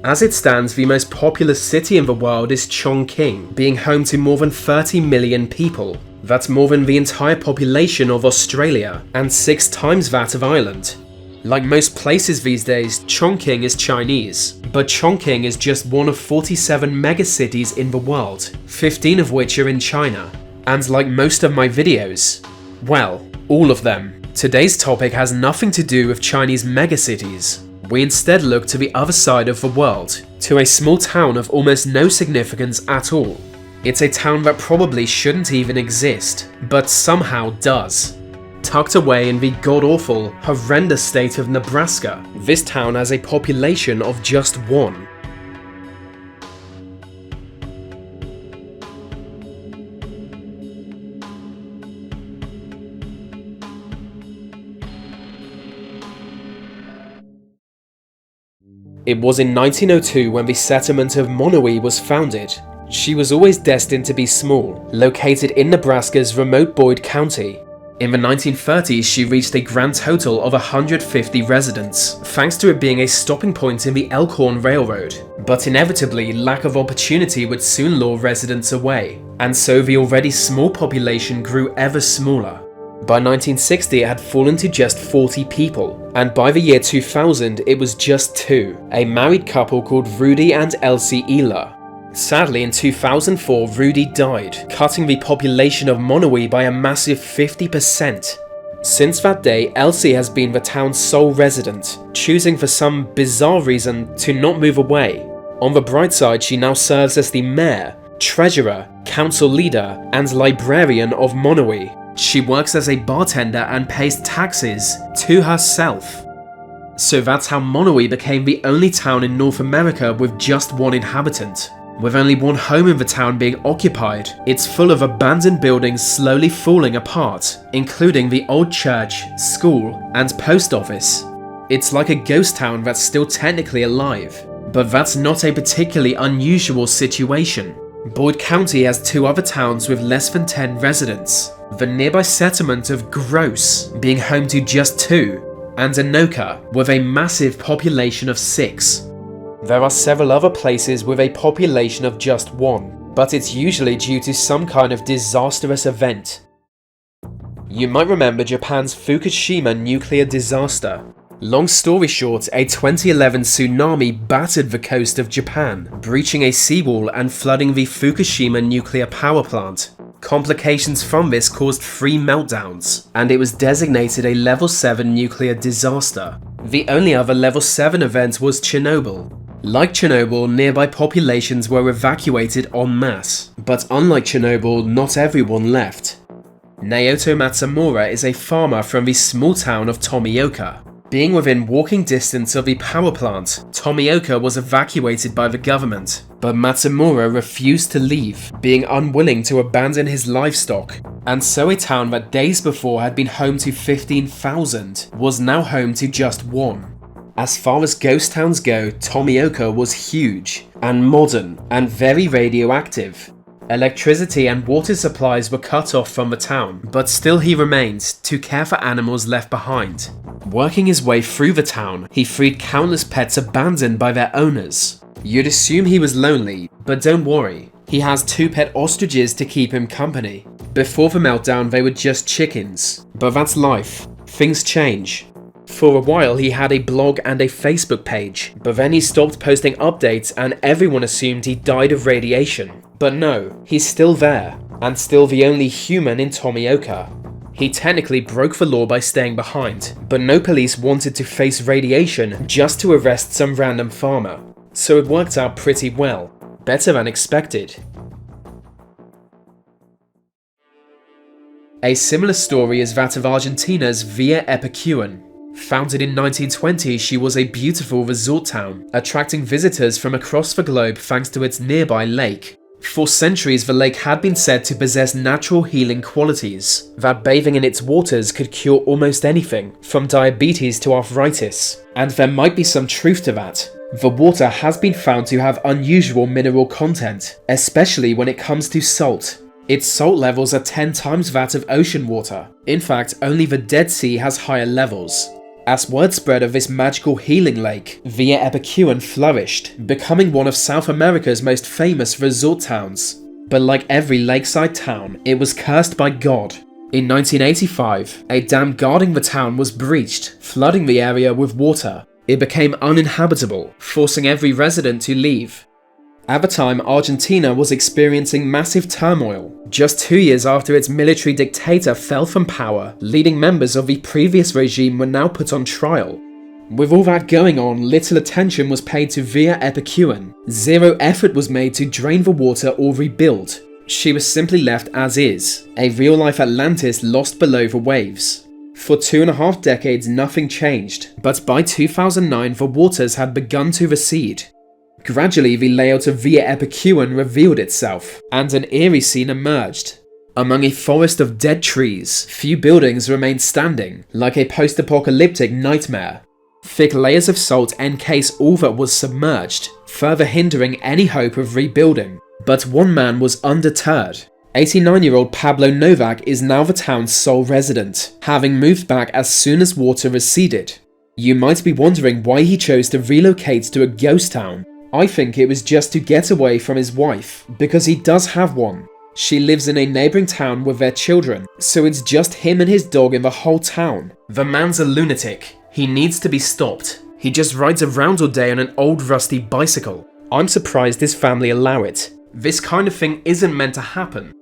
As it stands, the most populous city in the world is Chongqing, being home to more than 30 million people. That's more than the entire population of Australia, and 6 times that of Ireland. Like most places these days, Chongqing is Chinese, but Chongqing is just one of 47 megacities in the world, 15 of which are in China. And like most of my videos, well, all of them, today's topic has nothing to do with Chinese megacities. We instead look to the other side of the world, to a small town of almost no significance at all. It's a town that probably shouldn't even exist, but somehow does. Tucked away in the god-awful, horrendous state of Nebraska, this town has a population of just 1. It was in 1902 when the settlement of Monowi was founded. She was always destined to be small, located in Nebraska's remote Boyd County. In the 1930s, she reached a grand total of 150 residents, thanks to it being a stopping point in the Elkhorn Railroad. But inevitably, lack of opportunity would soon lure residents away, and so the already small population grew ever smaller. By 1960, it had fallen to just 40 people, and by the year 2000, it was just 2, a married couple called Rudy and Elsie Ehler. Sadly, in 2004, Rudy died, cutting the population of Monowi by a massive 50%. Since that day, Elsie has been the town's sole resident, choosing for some bizarre reason to not move away. On the bright side, she now serves as the mayor, treasurer, council leader, and librarian of Monowi. She works as a bartender and pays taxes to herself. So that's how Monowi became the only town in North America with just 1 inhabitant. With only 1 home in the town being occupied, it's full of abandoned buildings slowly falling apart, including the old church, school, and post office. It's like a ghost town that's still technically alive, but that's not a particularly unusual situation. Boyd County has 2 other towns with less than 10 residents, the nearby settlement of Gross being home to just 2, and Anoka with a massive population of 6. There are several other places with a population of just 1, but it's usually due to some kind of disastrous event. You might remember Japan's Fukushima nuclear disaster. Long story short, a 2011 tsunami battered the coast of Japan, breaching a seawall and flooding the Fukushima nuclear power plant. Complications from this caused 3 meltdowns, and it was designated a Level 7 nuclear disaster. The only other Level 7 event was Chernobyl. Like Chernobyl, nearby populations were evacuated en masse, but unlike Chernobyl, not everyone left. Naoto Matsumura is a farmer from the small town of Tomioka. Being within walking distance of the power plant, Tomioka was evacuated by the government, but Matsumura refused to leave, being unwilling to abandon his livestock, and so a town that days before had been home to 15,000 was now home to just 1. As far as ghost towns go, Tomioka was huge, and modern, and very radioactive. Electricity and water supplies were cut off from the town, but still he remained to care for animals left behind. Working his way through the town, he freed countless pets abandoned by their owners. You'd assume he was lonely, but don't worry, he has 2 pet ostriches to keep him company. Before the meltdown they were just chickens, but that's life, things change. For a while he had a blog and a Facebook page, but then he stopped posting updates and everyone assumed he died of radiation. But no, he's still there, and still the only human in Tomioka. He technically broke the law by staying behind, but no police wanted to face radiation just to arrest some random farmer. So it worked out pretty well, better than expected. A similar story is that of Argentina's Villa Epicuen. Founded in 1920, she was a beautiful resort town, attracting visitors from across the globe thanks to its nearby lake. For centuries, the lake had been said to possess natural healing qualities, that bathing in its waters could cure almost anything, from diabetes to arthritis. And there might be some truth to that. The water has been found to have unusual mineral content, especially when it comes to salt. Its salt levels are 10 times that of ocean water. In fact, only the Dead Sea has higher levels. As word spread of this magical healing lake, Villa Epicuan flourished, becoming one of South America's most famous resort towns. But like every lakeside town, it was cursed by God. In 1985, a dam guarding the town was breached, flooding the area with water. It became uninhabitable, forcing every resident to leave. At the time, Argentina was experiencing massive turmoil, just 2 years after its military dictator fell from power. Leading members of the previous regime were now put on trial. With all that going on, little attention was paid to Villa Epicuan. Zero effort was made to drain the water or rebuild. She was simply left as is, a real-life Atlantis lost below the waves. For 2.5 decades nothing changed, but by 2009 the waters had begun to recede. Gradually the layout of Villa Epicuan revealed itself, and an eerie scene emerged. Among a forest of dead trees, few buildings remained standing, like a post-apocalyptic nightmare. Thick layers of salt encase all that was submerged, further hindering any hope of rebuilding. But one man was undeterred. 89-year-old Pablo Novak is now the town's sole resident, having moved back as soon as water receded. You might be wondering why he chose to relocate to a ghost town. I think it was just to get away from his wife, because he does have one. She lives in a neighbouring town with their children, so it's just him and his dog in the whole town. The man's a lunatic. He needs to be stopped. He just rides around all day on an old rusty bicycle. I'm surprised his family allow it. This kind of thing isn't meant to happen.